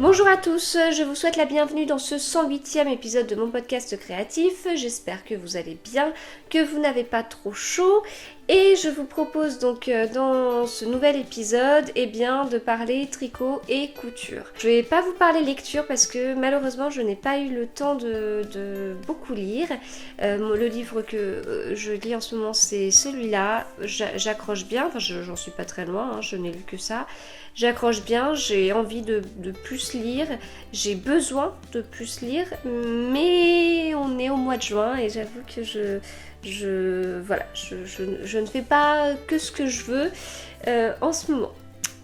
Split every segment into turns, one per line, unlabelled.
Bonjour à tous, je vous souhaite la bienvenue dans ce 108e épisode de mon podcast créatif. J'espère que vous allez bien, que vous n'avez pas trop chaud. Et je vous propose donc dans ce nouvel épisode de parler tricot et couture. Je vais pas vous parler lecture parce que malheureusement je n'ai pas eu le temps de beaucoup lire. Le livre que je lis en ce moment c'est celui-là. J'accroche bien, enfin j'en suis pas très loin, je n'ai lu que ça. J'accroche bien, j'ai envie de plus lire, j'ai besoin de plus lire, mais on est au mois de juin et j'avoue que je ne fais pas que ce que je veux en ce moment.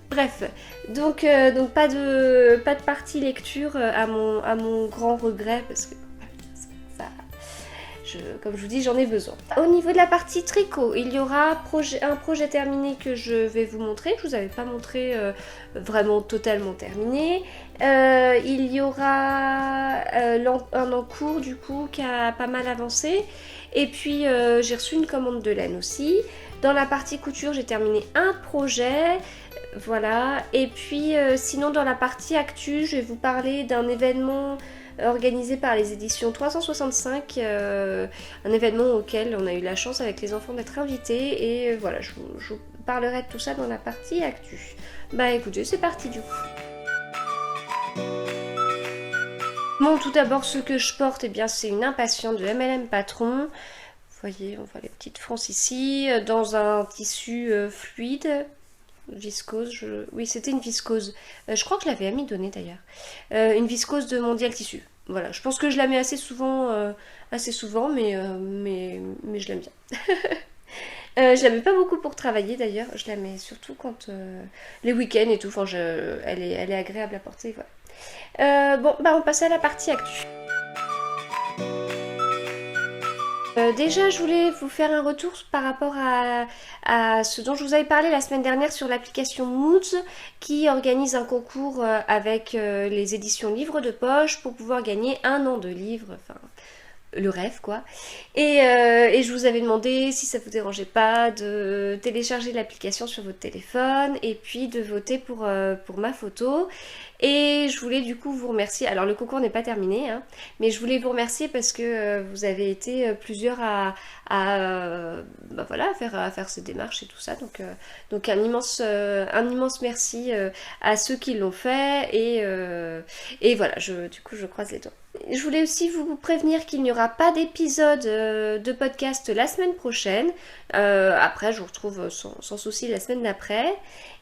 Bref, donc pas de partie lecture à mon grand regret parce que comme je vous dis, j'en ai besoin. Au niveau de la partie tricot, il y aura un projet terminé que je vais vous montrer, que je vous avais pas montré vraiment totalement terminé. Il y aura un en cours du coup qui a pas mal avancé. Et puis j'ai reçu une commande de laine aussi. Dans la partie couture, j'ai terminé un projet. Voilà. Et puis sinon dans la partie actu, je vais vous parler d'un événement organisé par les éditions 365, un événement auquel on a eu la chance avec les enfants d'être invités et voilà, je vous parlerai de tout ça dans la partie actu. Bah écoutez, c'est parti du coup. Bon, tout d'abord, ce que je porte, c'est une impatiente de MLM Patron. Vous voyez, on voit les petites frances ici, dans un tissu fluide. Viscose, oui c'était une viscose, je crois que je l'avais amie-donnée d'ailleurs, une viscose de Mondial Tissu, voilà, je pense que je la mets assez souvent, mais je l'aime bien. Je la mets pas beaucoup pour travailler d'ailleurs, je la mets surtout quand les week-ends et tout, enfin elle est agréable à porter, voilà. On passe à la partie actu. Déjà, je voulais vous faire un retour par rapport à ce dont je vous avais parlé la semaine dernière sur l'application Moods qui organise un concours avec les éditions Livres de Poche pour pouvoir gagner 1 an de livres, enfin le rêve quoi. Et je vous avais demandé si ça vous dérangeait pas de télécharger l'application sur votre téléphone et puis de voter pour ma photo. Et je voulais du coup vous remercier, alors le concours n'est pas terminé, mais je voulais vous remercier parce que vous avez été plusieurs à faire ces démarches et tout ça, donc un immense merci à ceux qui l'ont fait et voilà, du coup je croise les doigts. Je voulais aussi vous prévenir qu'il n'y aura pas d'épisode de podcast la semaine prochaine, après je vous retrouve sans souci la semaine d'après.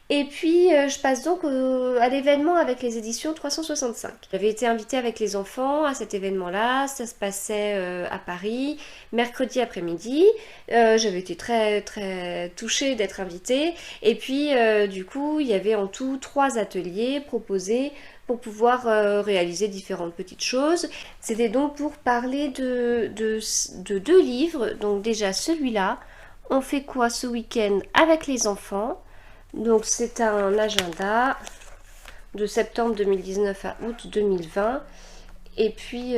Et puis je passe donc à l'événement avec les éditions 365. J'avais été invitée avec les enfants à cet événement-là, ça se passait à Paris, mercredi après-midi. J'avais été très très touchée d'être invitée. Et puis du coup, il y avait en tout 3 ateliers proposés pour pouvoir réaliser différentes petites choses. C'était donc pour parler de 2 livres. Donc déjà celui-là, on fait quoi ce week-end avec les enfants ? Donc c'est un agenda de septembre 2019 à août 2020. Et puis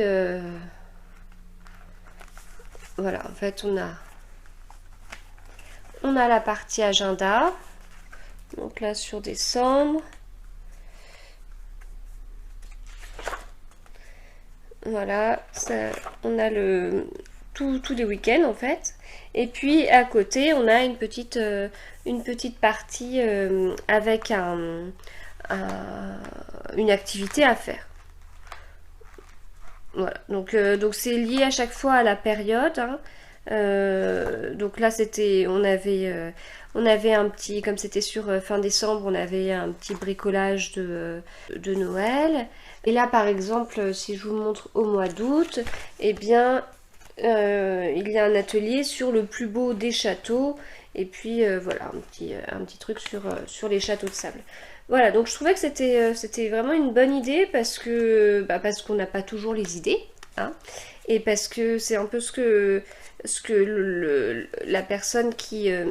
voilà, en fait on a la partie agenda. Donc là sur décembre. Voilà, on a tous les week-ends en fait. Et puis à côté, on a une petite partie avec une activité à faire. Voilà, donc c'est lié à chaque fois à la période. Donc là, on avait un petit, comme c'était sur fin décembre, on avait un petit bricolage de Noël. Et là, par exemple, si je vous montre au mois d'août, il y a un atelier sur le plus beau des châteaux. Et puis voilà, un petit truc sur les châteaux de sable. Voilà, donc je trouvais que c'était vraiment une bonne idée parce qu'on n'a pas toujours les idées. Et parce que c'est un peu ce que la personne qui a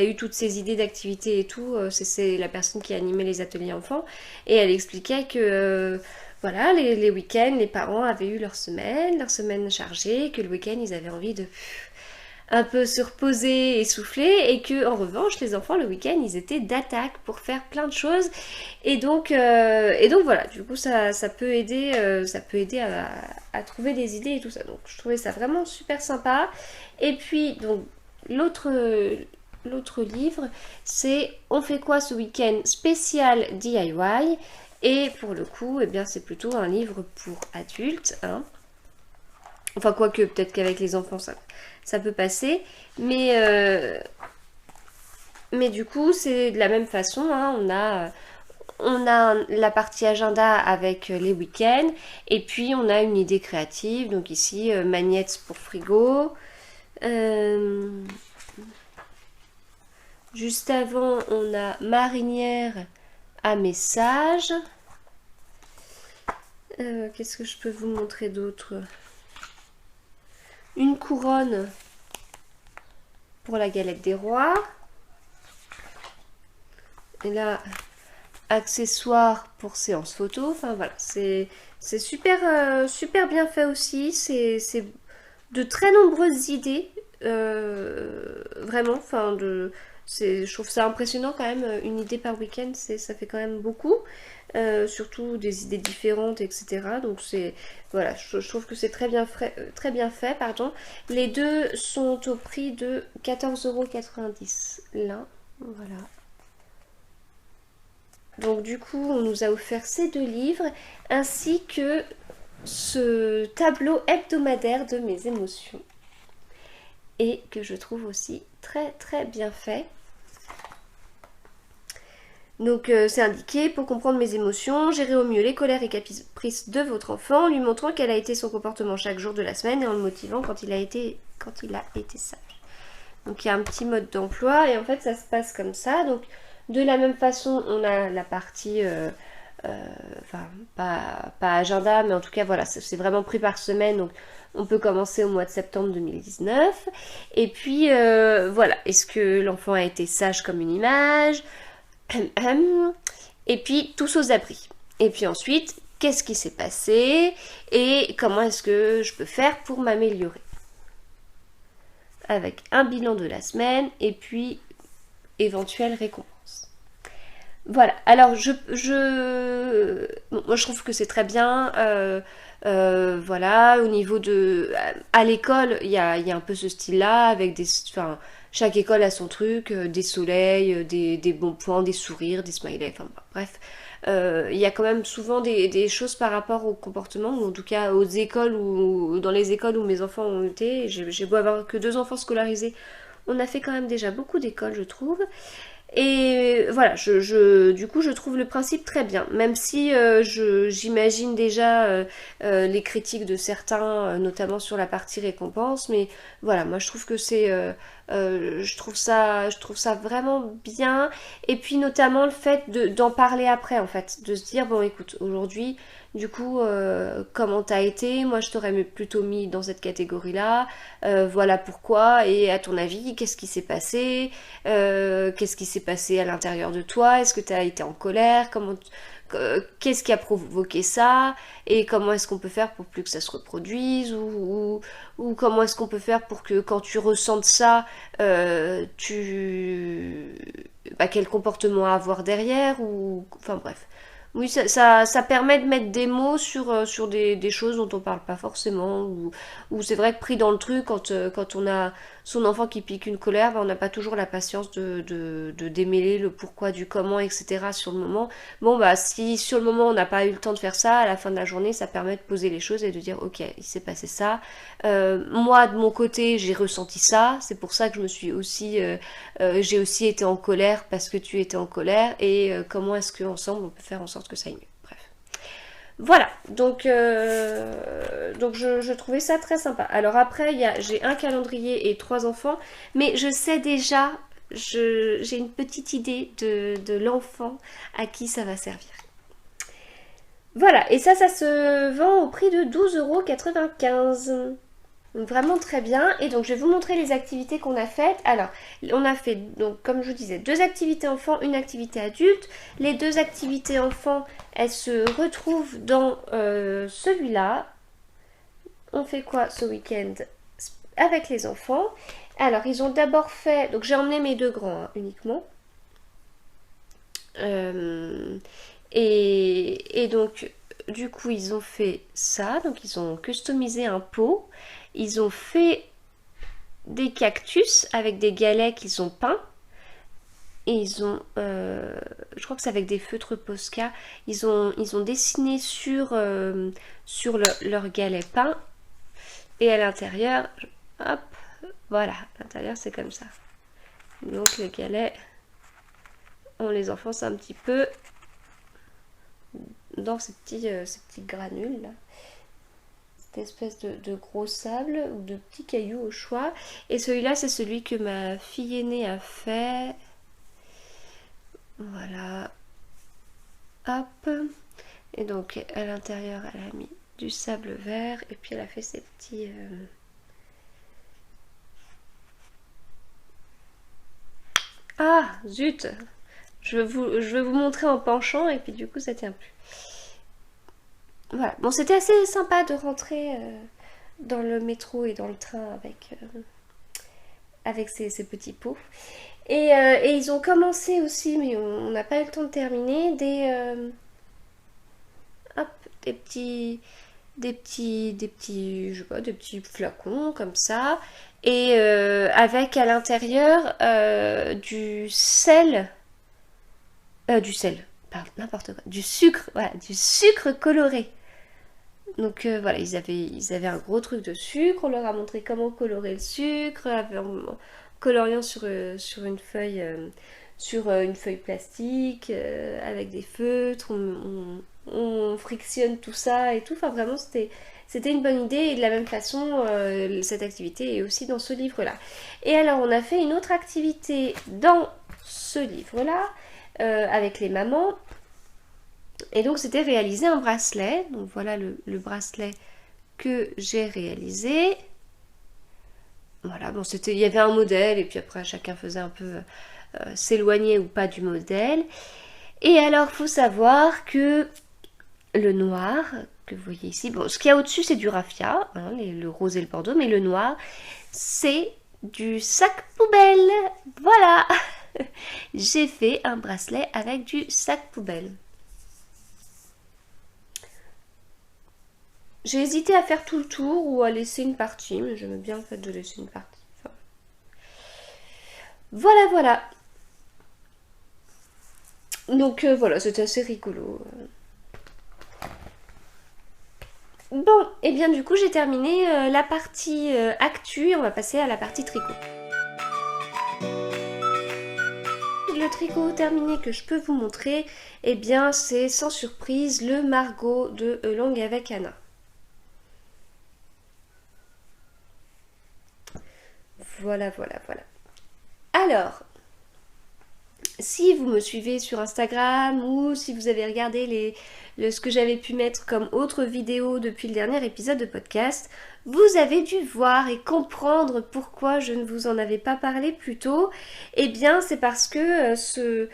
eu toutes ces idées d'activités et tout, c'est la personne qui a animé les ateliers enfants, et elle expliquait que voilà, les week-ends, les parents avaient eu leur semaine chargée, que le week-end ils avaient envie de un peu se reposer et souffler, et que en revanche les enfants le week-end ils étaient d'attaque pour faire plein de choses, et donc voilà, du coup ça peut aider, à trouver des idées et tout ça. Donc je trouvais ça vraiment super sympa. Et puis donc l'autre livre, c'est On fait quoi ce week-end spécial DIY. Et pour le coup, eh bien, c'est plutôt un livre pour adultes, hein. Enfin, quoique, peut-être qu'avec les enfants, ça peut passer. Mais du coup, c'est de la même façon, hein. On a la partie agenda avec les week-ends. Et puis, on a une idée créative. Donc ici, magnettes pour frigo. Juste avant, on a marinière à message. Qu'est-ce que je peux vous montrer d'autre? Une couronne pour la galette des rois. Et là, accessoires pour séance photo. Enfin voilà, c'est super, super bien fait aussi. C'est de très nombreuses idées. Vraiment, enfin je trouve ça impressionnant quand même, une idée par week-end, ça fait quand même beaucoup. Surtout des idées différentes, etc. Donc voilà, je trouve que c'est très bien fait, pardon. Les deux sont au prix de 14,90 € l'un, voilà. Donc du coup, on nous a offert ces deux livres, ainsi que ce tableau hebdomadaire de mes émotions, et que je trouve aussi très très bien fait. Donc c'est indiqué: pour comprendre mes émotions, gérer au mieux les colères et caprices de votre enfant, lui montrant quel a été son comportement chaque jour de la semaine et en le motivant quand il a été sage. Donc il y a un petit mode d'emploi, et en fait ça se passe comme ça. Donc de la même façon, on a la partie, enfin pas agenda, mais en tout cas voilà, c'est vraiment pris par semaine. Donc on peut commencer au mois de septembre 2019. Et puis voilà, est-ce que l'enfant a été sage comme une image? Et puis tous aux abris. Et puis ensuite, qu'est-ce qui s'est passé et comment est-ce que je peux faire pour m'améliorer? Avec un bilan de la semaine et puis éventuelle récompense. Voilà, alors moi je trouve que c'est très bien. Voilà, au niveau de... À l'école, il y a un peu ce style-là, avec des... Enfin, chaque école a son truc, des soleils, des bons points, des sourires, des smileys, enfin bref. Il y a quand même souvent des choses par rapport au comportement, ou en tout cas aux écoles, ou dans les écoles où mes enfants ont été. J'ai beau avoir que 2 enfants scolarisés, on a fait quand même déjà beaucoup d'écoles, je trouve. Et voilà, du coup je trouve le principe très bien, même si j'imagine déjà les critiques de certains, notamment sur la partie récompense, mais voilà, moi je trouve que je trouve ça vraiment bien. Et puis notamment le fait d'en parler après, en fait, de se dire: bon écoute, aujourd'hui, du coup, comment t'as été? Moi je t'aurais plutôt mis dans cette catégorie-là, voilà pourquoi, et à ton avis, qu'est-ce qui s'est passé? Qu'est-ce qui s'est passé à l'intérieur de toi? Est-ce que tu as été en colère? Qu'est-ce qui a provoqué ça? Et comment est-ce qu'on peut faire pour plus que ça se reproduise? Ou comment est-ce qu'on peut faire pour que quand tu ressentes ça, quel comportement avoir derrière? Enfin bref. Oui, ça permet de mettre des mots sur des choses dont on parle pas forcément, ou c'est vrai que pris dans le truc, quand on a son enfant qui pique une colère, on n'a pas toujours la patience de démêler le pourquoi du comment, etc. sur le moment. Bon bah si sur le moment on n'a pas eu le temps de faire ça, à la fin de la journée ça permet de poser les choses et de dire: ok, il s'est passé ça, moi de mon côté j'ai ressenti ça, c'est pour ça que j'ai aussi été en colère parce que tu étais en colère, et comment est-ce qu'ensemble on peut faire en sorte que ça aille mieux. Bref. Voilà, donc je trouvais ça très sympa. Alors après, j'ai un calendrier et 3 enfants, mais je sais déjà, j'ai une petite idée de l'enfant à qui ça va servir. Voilà, et ça se vend au prix de 12,95 €. Donc vraiment très bien. Et donc je vais vous montrer les activités qu'on a faites. Alors on a fait, donc comme je vous disais, 2 activités enfants, une activité adulte. Les 2 activités enfants, elles se retrouvent dans celui-là. On fait quoi ce week-end avec les enfants? Alors, ils ont d'abord fait... Donc, j'ai emmené mes deux grands, hein, uniquement. Et donc, du coup, ils ont fait ça. Donc, ils ont customisé un pot. Ils ont fait des cactus avec des galets qu'ils ont peints. Et ils ont, je crois que c'est avec des feutres Posca, ils ont dessiné sur leur galet peint. Et à l'intérieur, hop, voilà, à l'intérieur c'est comme ça. Donc les galets, on les enfonce un petit peu dans ces petits granules là. Cette espèce de gros sable ou de petits cailloux au choix. Et celui-là, c'est celui que ma fille aînée a fait. Voilà. Hop. Et donc, à l'intérieur, elle a mis du sable vert. Et puis, elle a fait ces petits... Ah, zut! Je vais vous montrer en penchant. Et puis, du coup, ça tient plus. Voilà. Bon, c'était assez sympa de rentrer dans le métro et dans le train avec ces petits pots. Et ils ont commencé aussi, mais on n'a pas eu le temps de terminer, je sais pas, des petits flacons comme ça, et avec à l'intérieur pardon, n'importe quoi, du sucre, voilà, du sucre coloré. Donc voilà, ils avaient un gros truc de sucre, on leur a montré comment colorer le sucre, en coloriant sur une feuille plastique, avec des feutres, on frictionne tout ça et tout. Enfin vraiment c'était une bonne idée et de la même façon cette activité est aussi dans ce livre-là. Et alors on a fait une autre activité dans ce livre-là avec les mamans. Et donc c'était réaliser un bracelet. Donc voilà le bracelet que j'ai réalisé. Voilà, bon il y avait un modèle et puis après chacun faisait un peu s'éloigner ou pas du modèle. Et alors faut savoir que le noir que vous voyez ici, bon ce qu'il y a au-dessus c'est du raffia, hein, le rose et le bordeaux, mais le noir c'est du sac poubelle. Voilà. J'ai fait un bracelet avec du sac poubelle. J'ai hésité à faire tout le tour ou à laisser une partie, mais j'aimais bien le fait de laisser une partie. Enfin, voilà. Donc voilà, c'était assez rigolo. Bon, et bien du coup j'ai terminé la partie actu et on va passer à la partie tricot. Le tricot terminé que je peux vous montrer, eh bien c'est sans surprise le Margot de Langue avec Anna. Voilà. Alors, si vous me suivez sur Instagram ou si vous avez regardé ce que j'avais pu mettre comme autre vidéo depuis le dernier épisode de podcast, vous avez dû voir et comprendre pourquoi je ne vous en avais pas parlé plus tôt. Eh bien, c'est parce que ce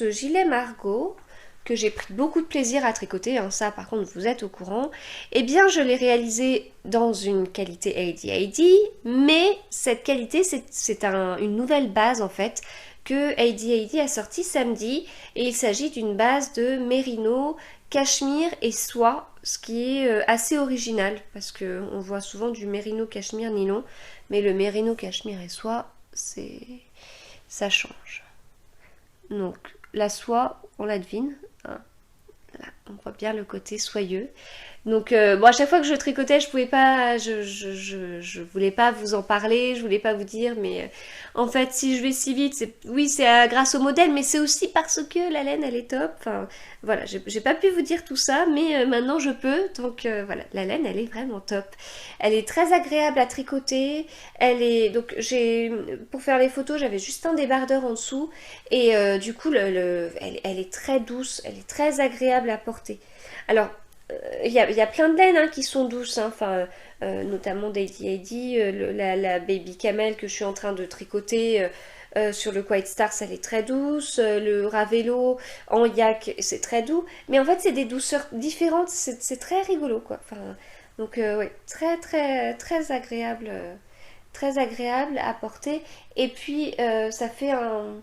gilet Margot, que j'ai pris beaucoup de plaisir à tricoter, hein, ça par contre vous êtes au courant, eh bien je l'ai réalisé dans une qualité AD, mais cette qualité c'est une nouvelle base en fait que AD a sorti samedi et il s'agit d'une base de mérino, cachemire et soie, ce qui est assez original parce qu'on voit souvent du mérino, cachemire, nylon, mais le mérino, cachemire et soie, ça change. Donc la soie, on la devine. Hein. Voilà, on voit bien le côté soyeux. Donc bon, à chaque fois que je tricotais, je pouvais pas, je voulais pas vous en parler, je voulais pas vous dire, mais en fait, si je vais si vite, c'est grâce au modèle, mais c'est aussi parce que la laine elle est top. Enfin, voilà, j'ai pas pu vous dire tout ça, mais maintenant je peux. Donc voilà, la laine elle est vraiment top. Elle est très agréable à tricoter. Donc pour faire les photos, j'avais juste un débardeur en dessous et du coup elle est très douce, elle est très agréable à porter. Alors il y a plein de laines hein, qui sont douces, hein, notamment d'AD, la Baby Camel que je suis en train de tricoter sur le Quiet Stars, elle est très douce, le Ravello en yak, c'est très doux, mais en fait c'est des douceurs différentes, c'est très rigolo quoi. Donc ouais, très agréable très agréable à porter. Et puis ça fait un...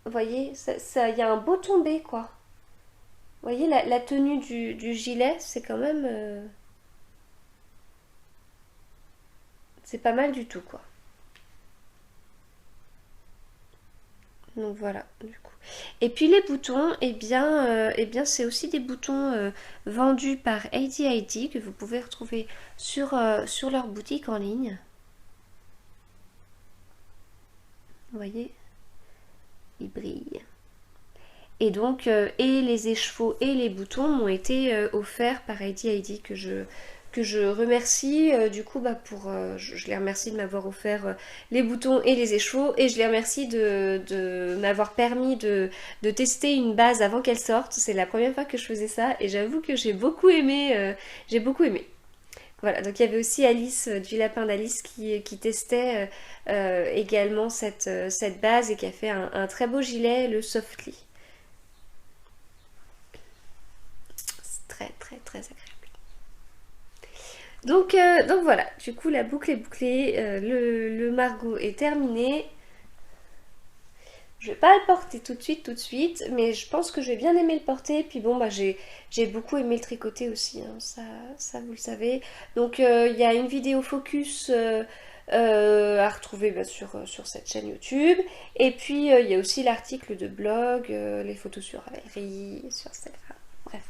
Vous voyez, il y a un beau tombé quoi. Vous voyez la tenue du gilet, c'est quand même... c'est pas mal du tout quoi. Donc voilà, du coup. Et puis les boutons, eh bien c'est aussi des boutons vendus par AD&AD que vous pouvez retrouver sur leur boutique en ligne. Vous voyez, ils brillent. Et donc, et les écheveaux et les boutons m'ont été offerts par AD&AD que je remercie. Du coup, je les remercie de m'avoir offert les boutons et les écheveaux. Et je les remercie de m'avoir permis de tester une base avant qu'elle sorte. C'est la première fois que je faisais ça. Et j'avoue que j'ai beaucoup aimé. J'ai beaucoup aimé. Voilà, donc il y avait aussi Alice du Lapin d'Alice qui testait également cette base et qui a fait un très beau gilet, le Softly. C'est très très très agréable. Donc voilà, du coup la boucle est bouclée, le Margot est terminé. Je vais pas le porter tout de suite, mais je pense que je vais bien aimer le porter. Puis bon, j'ai beaucoup aimé le tricoter aussi, hein, ça vous le savez. Donc il y a une vidéo focus à retrouver sur cette chaîne YouTube. Et puis il y a aussi l'article de blog, les photos sur Ravelry, sur Instagram. Bref,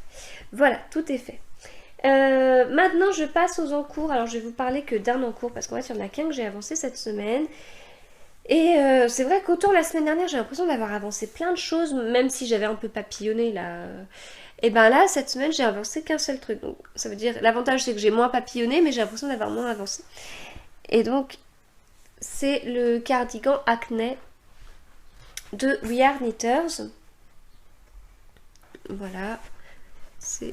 voilà, tout est fait. Maintenant je passe aux encours. Alors je vais vous parler que d'un encours parce qu'en fait il n'y en a qu'un que j'ai avancé cette semaine. Et c'est vrai qu'autant la semaine dernière j'ai l'impression d'avoir avancé plein de choses, même si j'avais un peu papillonné là. Et ben là cette semaine j'ai avancé qu'un seul truc. Donc ça veut dire, l'avantage c'est que j'ai moins papillonné, mais j'ai l'impression d'avoir moins avancé. Et donc c'est le cardigan Acne de We Are Knitters. Voilà, c'est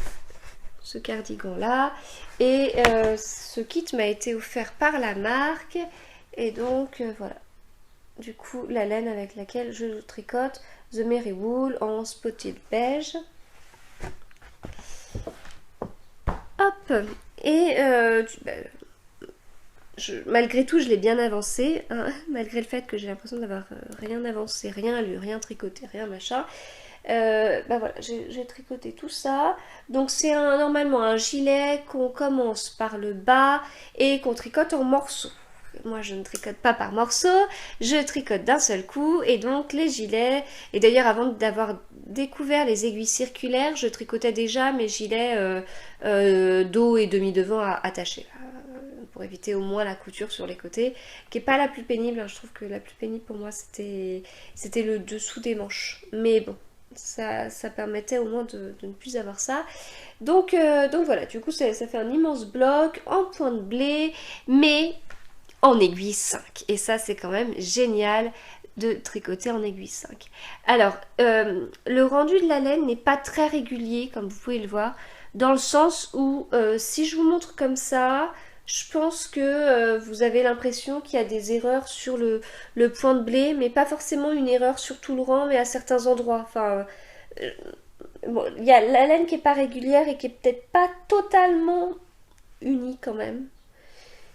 ce cardigan là. Et ce kit m'a été offert par la marque. Et donc voilà. Du coup, la laine avec laquelle je tricote, The Merry Wool en spotted beige. Hop. Et malgré tout, je l'ai bien avancé, hein, malgré le fait que j'ai l'impression d'avoir rien avancé, rien lu, rien tricoté, rien machin. Voilà, j'ai tricoté tout ça. Donc c'est normalement un gilet qu'on commence par le bas et qu'on tricote en morceaux. Moi je ne tricote pas par morceaux, je tricote d'un seul coup. Et donc les gilets, et d'ailleurs avant d'avoir découvert les aiguilles circulaires, je tricotais déjà mes gilets dos et demi-devant attachés pour éviter au moins la couture sur les côtés, qui est pas la plus pénible, hein. Je trouve que la plus pénible pour moi c'était le dessous des manches, mais bon, ça permettait au moins de ne plus avoir ça. Donc voilà, du coup ça fait un immense bloc en point de blé, mais en aiguille 5. Et ça c'est quand même génial de tricoter en aiguille 5. Alors, le rendu de la laine n'est pas très régulier, comme vous pouvez le voir, dans le sens où si je vous montre comme ça, je pense que vous avez l'impression qu'il y a des erreurs sur le point de blé, mais pas forcément une erreur sur tout le rang, mais à certains endroits. Enfin, bon, il y a la laine qui n'est pas régulière et qui est peut-être pas totalement unie quand même.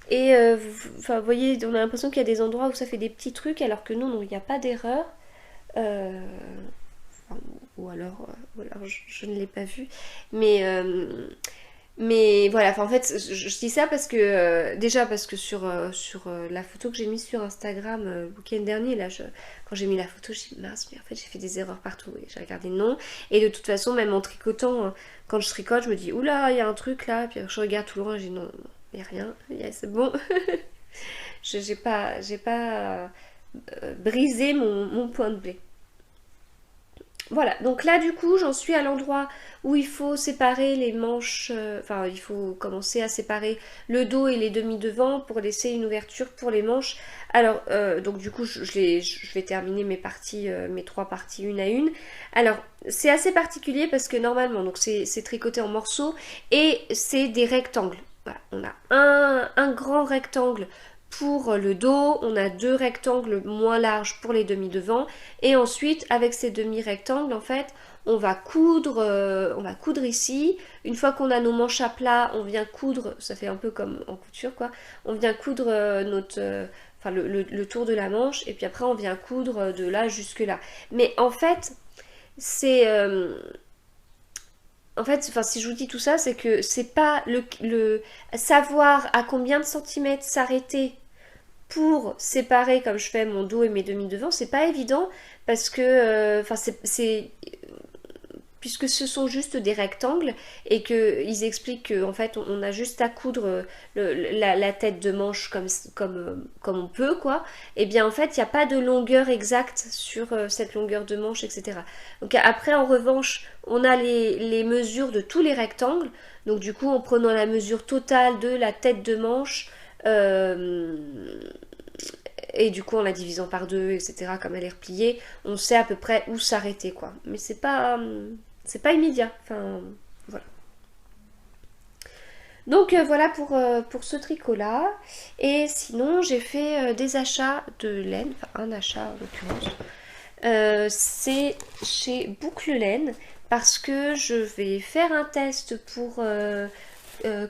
Et vous voyez, on a l'impression qu'il y a des endroits où ça fait des petits trucs, alors que non, il n'y a pas d'erreur. Ou alors je ne l'ai pas vu. Mais voilà, en fait, je dis ça parce que déjà parce que sur la photo que j'ai mise sur Instagram le week-end dernier, là, quand j'ai mis la photo, j'ai dit mince, mais en fait j'ai fait des erreurs partout. Et j'ai regardé non. Et de toute façon, même en tricotant, quand je tricote, je me dis oula, il y a un truc là. Puis je regarde tout le rang et je dis non, il n'y a rien, c'est bon. j'ai pas brisé mon point de blé. Voilà, donc là du coup j'en suis à l'endroit où il faut séparer les manches, enfin il faut commencer à séparer le dos et les demi-devants pour laisser une ouverture pour les manches. Alors donc du coup je vais terminer mes parties, mes 3 parties une à une. Alors c'est assez particulier parce que normalement donc c'est tricoté en morceaux et c'est des rectangles. Voilà, on a un grand rectangle pour le dos, on a 2 rectangles moins larges pour les demi-devants et ensuite avec ces demi-rectangles en fait on va coudre ici. Une fois qu'on a nos manches à plat, on vient coudre, ça fait un peu comme en couture quoi, on vient coudre enfin le tour de la manche, et puis après on vient coudre de là jusque là. Mais en fait, c'est... en fait, enfin, si je vous dis tout ça, c'est que c'est pas le savoir à combien de centimètres s'arrêter pour séparer comme je fais mon dos et mes demi-devants, c'est pas évident parce que enfin puisque ce sont juste des rectangles et qu'ils expliquent qu'en fait on a juste à coudre la tête de manche comme on peut quoi, et bien en fait il n'y a pas de longueur exacte sur cette longueur de manche, etc. Donc après en revanche on a les mesures de tous les rectangles, donc du coup en prenant la mesure totale de la tête de manche, et du coup en la divisant par deux, etc., comme elle est repliée, on sait à peu près où s'arrêter quoi. Mais c'est pas immédiat, enfin voilà. Donc voilà pour ce tricot là. Et sinon j'ai fait des achats de laine, enfin un achat en l'occurrence. C'est chez Boucle Laine parce que je vais faire un test pour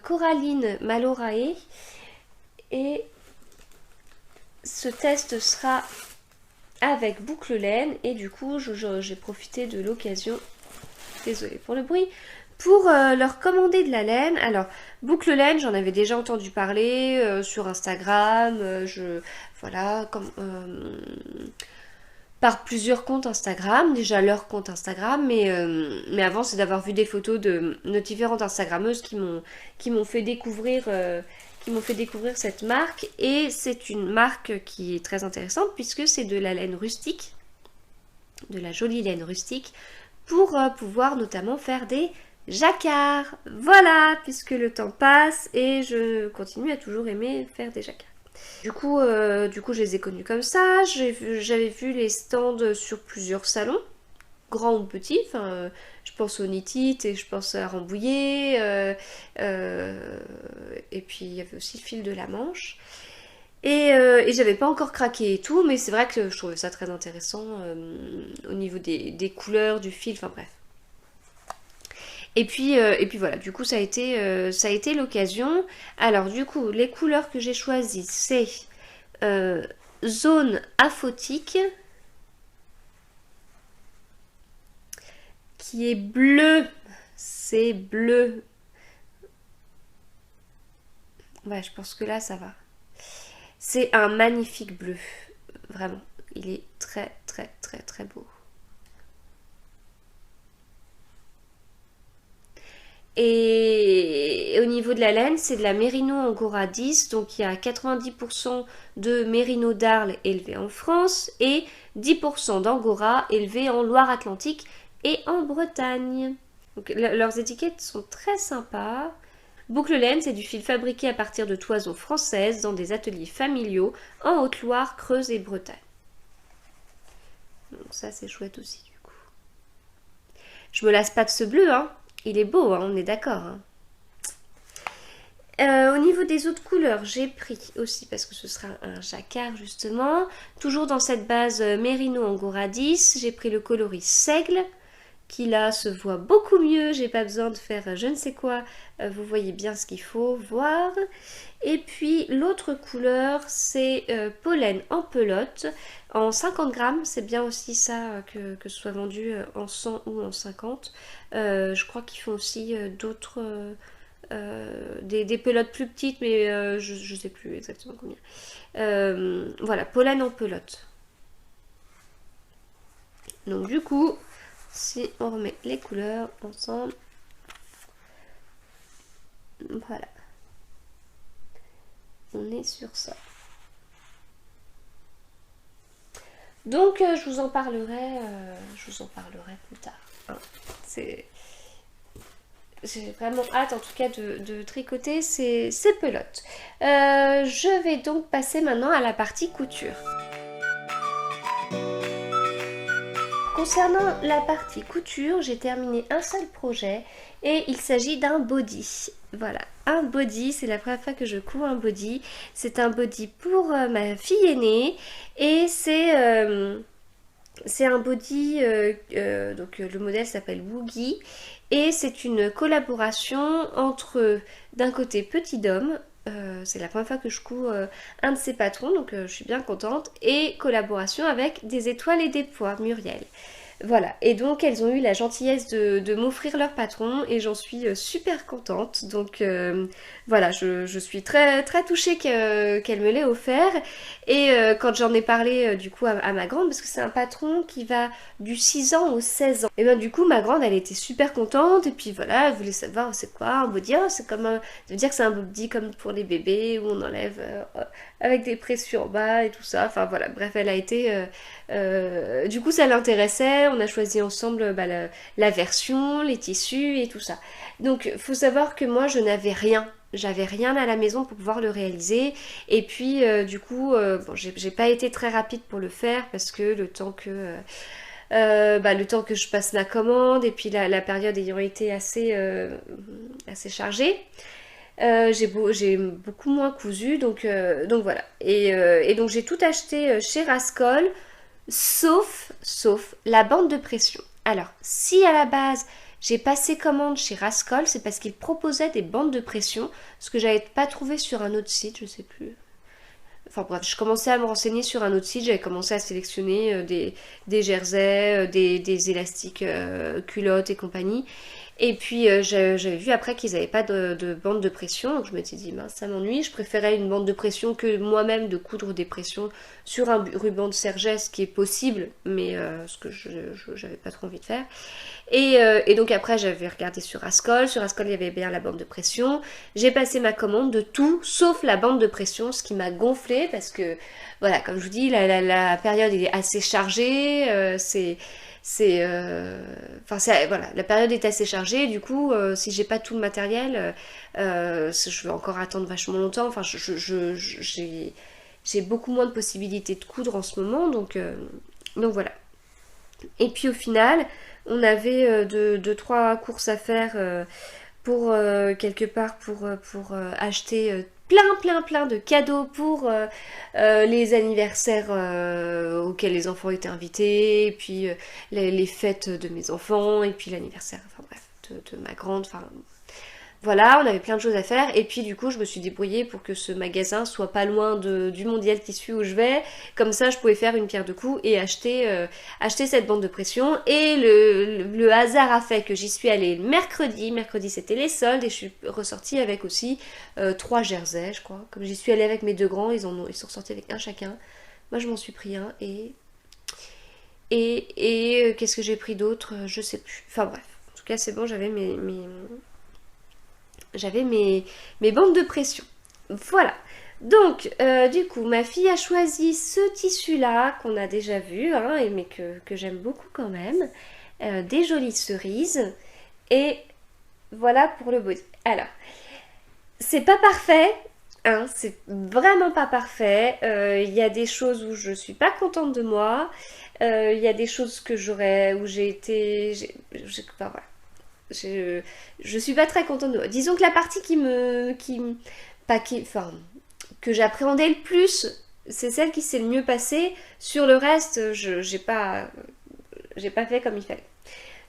Coraline Malorae, et ce test sera avec Boucle Laine, et du coup j'ai profité de l'occasion, désolée pour le bruit, pour leur commander de la laine. Alors Boucle Laine, j'en avais déjà entendu parler sur Instagram, voilà, par plusieurs comptes Instagram, déjà leur compte Instagram, mais avant c'est d'avoir vu des photos de nos différentes Instagrammeuses qui m'ont fait découvrir cette marque, et c'est une marque qui est très intéressante puisque c'est de la laine rustique, de la jolie laine rustique, pour pouvoir notamment faire des jacquards. Voilà, puisque le temps passe et je continue à toujours aimer faire des jacquards. Du coup, je les ai connus comme ça. J'avais vu les stands sur plusieurs salons, grands ou petits. Enfin, je pense au Knit et je pense à Rambouillet. Et puis il y avait aussi le fil de la Manche. Et j'avais pas encore craqué et tout, mais c'est vrai que je trouvais ça très intéressant au niveau des couleurs, du fil, enfin bref. Et puis voilà, du coup ça a été l'occasion. Alors du coup, les couleurs que j'ai choisies, c'est zone aphotique, qui est bleu. C'est bleu. Ouais, je pense que là ça va. C'est un magnifique bleu. Vraiment, il est très très très très beau. Et au niveau de la laine, c'est de la Mérino Angora 10, donc il y a 90% de Mérino d'Arles élevé en France et 10% d'Angora élevé en Loire-Atlantique et en Bretagne. Donc, leurs étiquettes sont très sympas. Boucle Laine, c'est du fil fabriqué à partir de toisons françaises dans des ateliers familiaux en Haute-Loire, Creuse et Bretagne. Donc ça c'est chouette aussi du coup. Je me lasse pas de ce bleu, hein. Il est beau, hein, on est d'accord. Hein. Au niveau des autres couleurs, j'ai pris aussi, parce que ce sera un jacquard justement, toujours dans cette base Mérino Angora 10, j'ai pris le coloris Seigle, qui là se voit beaucoup mieux, j'ai pas besoin de faire je ne sais quoi, vous voyez bien ce qu'il faut voir. Et puis l'autre couleur, c'est Pollen en pelote, en 50 grammes, c'est bien aussi ça que ce soit vendu en 100 ou en 50. Je crois qu'ils font aussi d'autres... des pelotes plus petites, mais je sais plus exactement combien. Voilà, Pollen en pelote. Donc du coup, si on remet les couleurs ensemble, voilà, on est sur ça. Donc je vous en parlerai plus tard. Hein. J'ai vraiment hâte en tout cas de tricoter ces pelotes. Je vais donc passer maintenant à la partie couture. Concernant la partie couture, j'ai terminé un seul projet et il s'agit d'un body. Voilà, un body, c'est la première fois que je couds un body. C'est un body pour ma fille aînée et c'est C'est un body, donc le modèle s'appelle Woogie, et c'est une collaboration entre, d'un côté, Petit Dôme, c'est la première fois que je couds un de ses patrons, donc je suis bien contente, et collaboration avec Des Étoiles et des Pois, Muriel. Voilà, et donc elles ont eu la gentillesse de m'offrir leur patron et j'en suis super contente. Donc voilà, je suis très, très touchée qu'elle me l'ait offert. Et quand j'en ai parlé du coup à ma grande, parce que c'est un patron qui va du 6 ans au 16 ans. Et ben du coup ma grande elle était super contente et puis voilà, elle voulait savoir c'est quoi un body. Ah, c'est comme un... Ça veut dire que c'est un body comme pour les bébés où on enlève avec des pressions en bas et tout ça. Enfin voilà, bref elle a été... du coup, ça l'intéressait. On a choisi ensemble la version, les tissus et tout ça. Donc, faut savoir que moi, je n'avais rien. J'avais rien à la maison pour pouvoir le réaliser. Et puis, du coup, bon, j'ai pas été très rapide pour le faire parce que le temps que je passe ma commande et puis la période ayant été assez chargée. J'ai beaucoup moins cousu, donc voilà. Et donc j'ai tout acheté chez Rascol, sauf la bande de pression. Alors, si à la base j'ai passé commande chez Rascol, c'est parce qu'ils proposaient des bandes de pression, ce que j'avais pas trouvé sur un autre site, je sais plus. Enfin bref, je commençais à me renseigner sur un autre site, j'avais commencé à sélectionner des jerseys, des élastiques culottes et compagnie. Et puis j'avais vu après qu'ils n'avaient pas de bande de pression, donc je m'étais dit mince ça m'ennuie, je préférais une bande de pression que moi-même de coudre des pressions sur un ruban de sergesse, ce qui est possible, mais ce que j'avais pas trop envie de faire. Et donc après j'avais regardé sur Rascol il y avait bien la bande de pression, j'ai passé ma commande de tout sauf la bande de pression, ce qui m'a gonflé parce que voilà, comme je vous dis, la période est assez chargée, voilà, la période est assez chargée, du coup, si j'ai pas tout le matériel, je vais encore attendre vachement longtemps. Enfin, j'ai beaucoup moins de possibilités de coudre en ce moment, donc voilà. Et puis au final, on avait deux, trois courses à faire pour quelque part pour acheter plein de cadeaux pour les anniversaires auxquels les enfants étaient invités, et puis les fêtes de mes enfants, et puis l'anniversaire, enfin bref, de ma grande, enfin voilà, on avait plein de choses à faire et puis du coup je me suis débrouillée pour que ce magasin soit pas loin du Mondial Tissu où je vais. Comme ça je pouvais faire une pierre de coups et acheter cette bande de pression. Et le hasard a fait que j'y suis allée mercredi. Mercredi c'était les soldes et je suis ressortie avec aussi 3 jerseys je crois. Comme j'y suis allée avec mes deux grands, ils sont ressortis avec un chacun. Moi je m'en suis pris un et qu'est-ce que j'ai pris d'autre, je sais plus. Enfin bref, en tout cas c'est bon, j'avais mes bandes de pression. Voilà. Donc, du coup, ma fille a choisi ce tissu-là, qu'on a déjà vu, hein, mais que j'aime beaucoup quand même. Des jolies cerises. Et voilà pour le body. Alors, c'est pas parfait, hein, c'est vraiment pas parfait. Il y a des choses où je suis pas contente de moi. Il y a des choses où j'ai été... enfin, voilà. Je suis pas très contente de moi. Disons que la partie enfin, que j'appréhendais le plus, c'est celle qui s'est le mieux passée. Sur le reste, j'ai pas fait comme il fallait.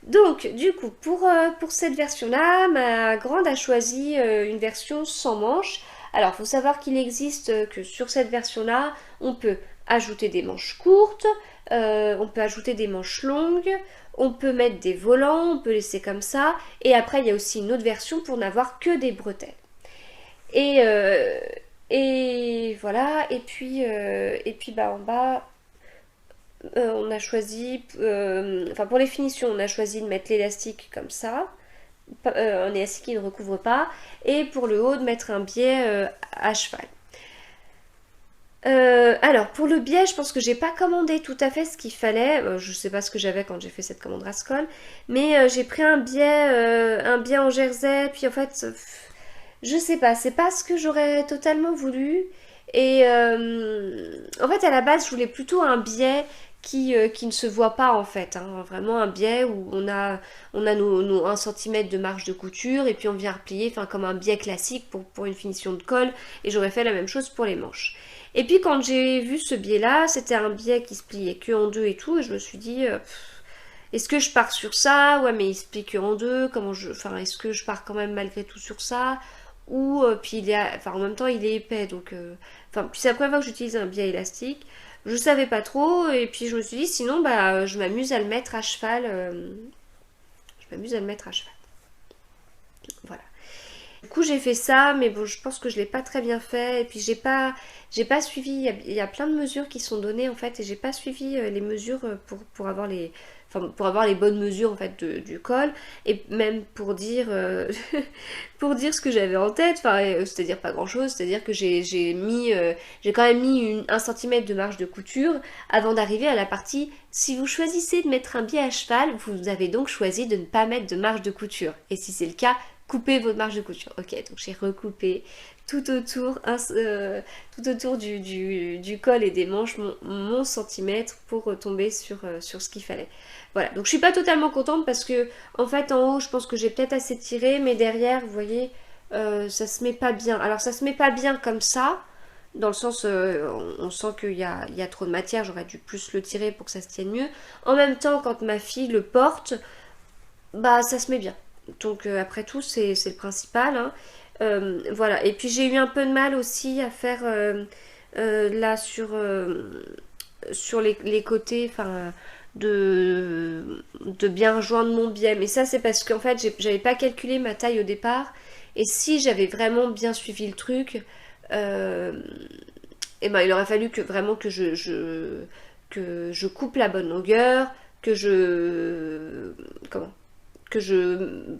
Donc, du coup, pour cette version-là, ma grande a choisi une version sans manches. Alors, il faut savoir qu'il existe que sur cette version-là, on peut ajouter des manches courtes, on peut ajouter des manches longues, on peut mettre des volants, on peut laisser comme ça. Et après, il y a aussi une autre version pour n'avoir que des bretelles. Et voilà, et puis bah, en bas, on a choisi, enfin pour les finitions, on a choisi de mettre l'élastique comme ça, un élastique qui ne recouvre pas, et pour le haut, de mettre un biais à cheval. Alors pour le biais, je pense que j'ai pas commandé tout à fait ce qu'il fallait. Je sais pas ce que j'avais quand j'ai fait cette commande Rascol, mais j'ai pris un biais en jersey. Puis en fait, je sais pas, c'est pas ce que j'aurais totalement voulu. Et en fait, à la base, je voulais plutôt un biais qui ne se voit pas en fait, hein. Vraiment un biais où on a nos 1 cm de marge de couture et puis on vient replier, enfin comme un biais classique pour une finition de col, et j'aurais fait la même chose pour les manches. Et puis quand j'ai vu ce biais là, c'était un biais qui se pliait que en deux et tout, et je me suis dit est-ce que je pars sur ça? Ouais, mais il se plie que en deux, enfin est-ce que je pars quand même malgré tout sur ça? Ou puis enfin en même temps il est épais, donc enfin puis c'est la première fois que j'utilise un biais élastique. Je savais pas trop, et puis je me suis dit sinon bah je m'amuse à le mettre à cheval. Je m'amuse à le mettre à cheval. Voilà. Du coup j'ai fait ça, mais bon je pense que je l'ai pas très bien fait, et puis j'ai pas suivi, il y a plein de mesures qui sont données en fait, et j'ai pas suivi les mesures pour avoir pour avoir les bonnes mesures en fait du col, et même pour dire pour dire ce que j'avais en tête, enfin c'est-à-dire pas grand chose, c'est-à-dire que j'ai quand même mis 1 cm de marge de couture avant d'arriver à la partie si vous choisissez de mettre un biais à cheval, vous avez donc choisi de ne pas mettre de marge de couture, et si c'est le cas, coupez votre marge de couture. Ok, donc j'ai recoupé tout autour, tout autour du col et des manches mon centimètre pour retomber sur ce qu'il fallait. Voilà, donc je suis pas totalement contente parce que en fait en haut je pense que j'ai peut-être assez tiré, mais derrière vous voyez ça se met pas bien. Alors ça se met pas bien comme ça, dans le sens on sent qu'il y a trop de matière, j'aurais dû plus le tirer pour que ça se tienne mieux. En même temps quand ma fille le porte, bah ça se met bien. Donc après tout c'est le principal, hein. Voilà, et puis j'ai eu un peu de mal aussi à faire là sur les côtés, enfin de bien rejoindre mon biais. Mais ça c'est parce qu'en fait j'avais pas calculé ma taille au départ, et si j'avais vraiment bien suivi le truc, et ben il aurait fallu que vraiment que je coupe la bonne longueur, que je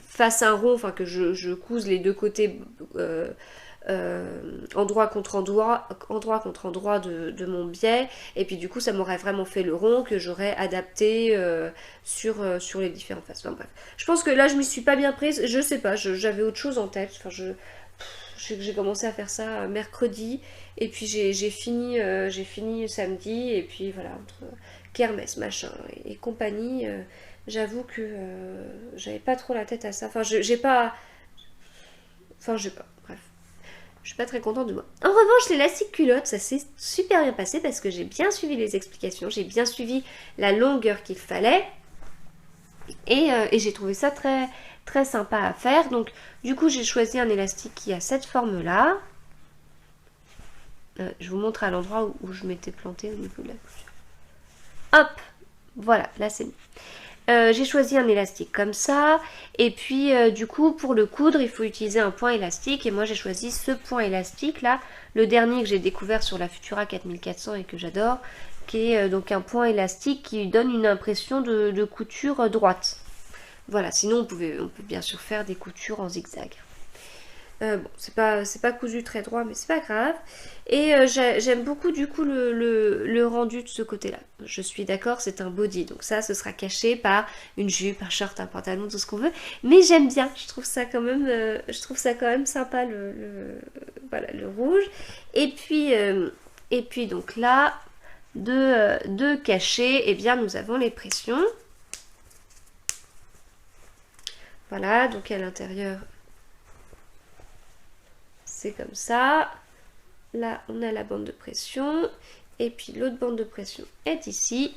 fasse un rond, enfin que je couse les deux côtés endroit contre endroit de mon biais, et puis du coup ça m'aurait vraiment fait le rond que j'aurais adapté sur les différentes faces. Enfin bref, je pense que là je m'y suis pas bien prise, je sais pas, j'avais autre chose en tête, enfin j'ai commencé à faire ça mercredi, et puis j'ai fini samedi, et puis voilà, entre kermesse machin et compagnie, j'avoue que j'avais pas trop la tête à ça. Enfin, j'ai pas. Enfin, j'ai pas. Bref. Je suis pas très contente de moi. En revanche, l'élastique culotte, ça s'est super bien passé parce que j'ai bien suivi les explications, j'ai bien suivi la longueur qu'il fallait. Et j'ai trouvé ça très, très sympa à faire. Donc, du coup, j'ai choisi un élastique qui a cette forme-là. Je vous montre à l'endroit où je m'étais plantée au niveau de la couture. Hop! Voilà, là c'est mieux. J'ai choisi un élastique comme ça, et puis du coup pour le coudre il faut utiliser un point élastique, et moi j'ai choisi ce point élastique là, le dernier que j'ai découvert sur la Futura 4400 et que j'adore, qui est donc un point élastique qui donne une impression de couture droite. Voilà, sinon on peut bien sûr faire des coutures en zigzag. Bon, c'est pas cousu très droit, mais c'est pas grave. Et j'aime beaucoup du coup le rendu de ce côté-là. Je suis d'accord, c'est un body, donc ça, ce sera caché par une jupe, un short, un pantalon, tout ce qu'on veut. Mais j'aime bien, je trouve ça quand même sympa voilà, le rouge. Et puis donc là, de cacher, eh bien nous avons les pressions. Voilà, donc à l'intérieur, c'est comme ça. Là, on a la bande de pression. Et puis l'autre bande de pression est ici.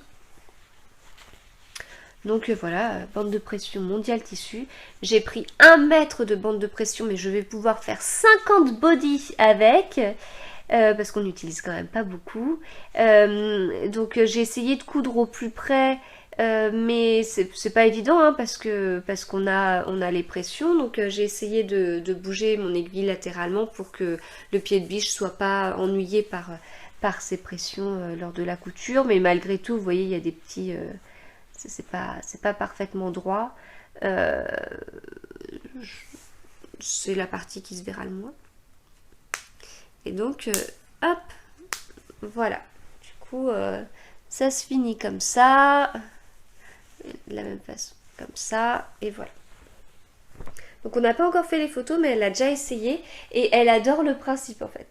Donc voilà, bande de pression Mondial Tissu. J'ai pris 1 mètre de bande de pression, mais je vais pouvoir faire 50 body avec. Parce qu'on n'utilise quand même pas beaucoup. Donc j'ai essayé de coudre au plus près. Mais c'est pas évident, hein, parce qu'on a les pressions, donc j'ai essayé de bouger mon aiguille latéralement pour que le pied de biche soit pas ennuyé par ces pressions lors de la couture, mais malgré tout vous voyez il y a des petits c'est pas parfaitement droit, c'est la partie qui se verra le moins, et donc hop, voilà, du coup ça se finit comme ça, de la même façon, comme ça, et voilà. Donc on n'a pas encore fait les photos, mais elle a déjà essayé, et elle adore le principe en fait.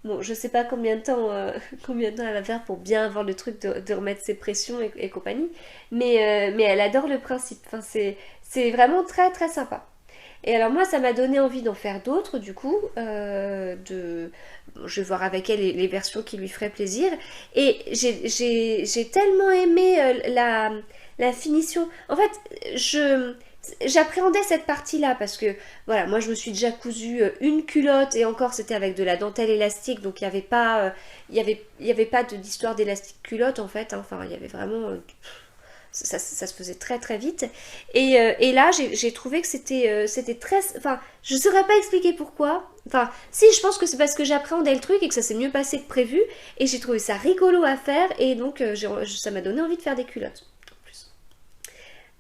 Bon, je sais pas combien de temps, combien de temps elle va faire pour bien avoir le truc de remettre ses pressions et compagnie, mais elle adore le principe. Enfin, c'est vraiment très très sympa. Et alors moi, ça m'a donné envie d'en faire d'autres, du coup. Bon, je vais voir avec elle les versions qui lui feraient plaisir. Et j'ai tellement aimé la finition. En fait, j'appréhendais cette partie-là parce que, voilà, moi je me suis déjà cousu une culotte et encore c'était avec de la dentelle élastique, donc il n'y avait pas, il y avait pas d'histoire d'élastique culotte en fait, hein. Enfin, il y avait vraiment... ça se faisait très très vite. Et là, j'ai trouvé que c'était très... Enfin, je ne saurais pas expliquer pourquoi. Enfin, si, je pense que c'est parce que j'appréhendais le truc et que ça s'est mieux passé que prévu. Et j'ai trouvé ça rigolo à faire. Et donc, ça m'a donné envie de faire des culottes. En plus.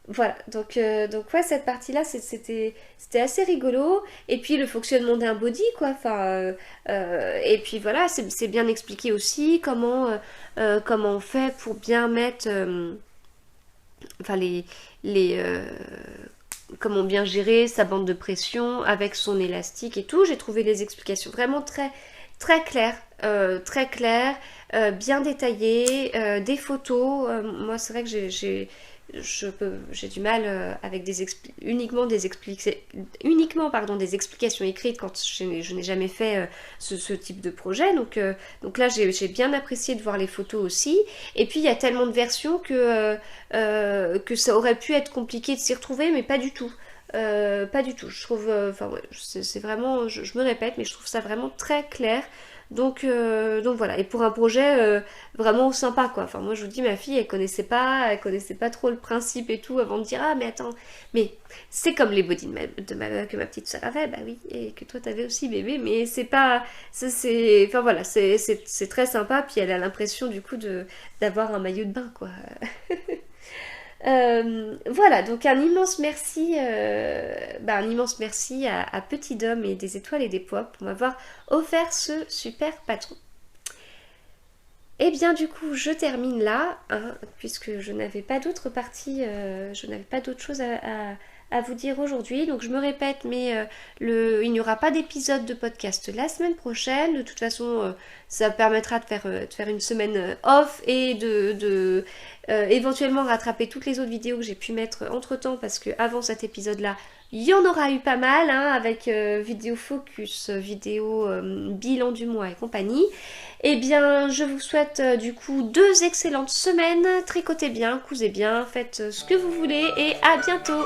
Voilà, donc ouais, cette partie-là, c'était assez rigolo. Et puis le fonctionnement d'un body, quoi. Enfin, et puis voilà, c'est bien expliqué aussi comment on fait pour bien mettre... enfin comment bien gérer sa bande de pression avec son élastique et tout. J'ai trouvé les explications vraiment très très claires, bien détaillées, des photos. Moi, c'est vrai que j'ai du mal avec uniquement des explications écrites quand je n'ai jamais fait ce type de projet. Donc là, j'ai bien apprécié de voir les photos aussi. Et puis, il y a tellement de versions que ça aurait pu être compliqué de s'y retrouver, mais pas du tout. Pas du tout. Je trouve, enfin ouais, c'est vraiment, je me répète, mais je trouve ça vraiment très clair. Donc voilà. Et pour un projet vraiment sympa quoi. Enfin moi je vous dis ma fille elle connaissait pas trop le principe et tout avant de dire ah mais attends, mais c'est comme les bodys que ma petite soeur avait, bah oui, et que toi t'avais aussi bébé, mais c'est pas, enfin voilà, c'est très sympa. Puis elle a l'impression du coup d'avoir un maillot de bain quoi. Voilà, donc un immense merci à Petit Dom et des étoiles et des pois pour m'avoir offert ce super patron. Et bien du coup, je termine là, hein, puisque je n'avais pas d'autres parties, je n'avais pas d'autres choses à vous dire aujourd'hui. Donc je me répète, mais il n'y aura pas d'épisode de podcast la semaine prochaine. De toute façon, ça permettra de faire une semaine off et de éventuellement rattraper toutes les autres vidéos que j'ai pu mettre entre temps, parce que avant cet épisode-là, il y en aura eu pas mal, hein, avec vidéo focus, vidéo bilan du mois et compagnie. Eh bien, je vous souhaite du coup 2 excellentes semaines. Tricotez bien, cousez bien, faites ce que vous voulez et à bientôt!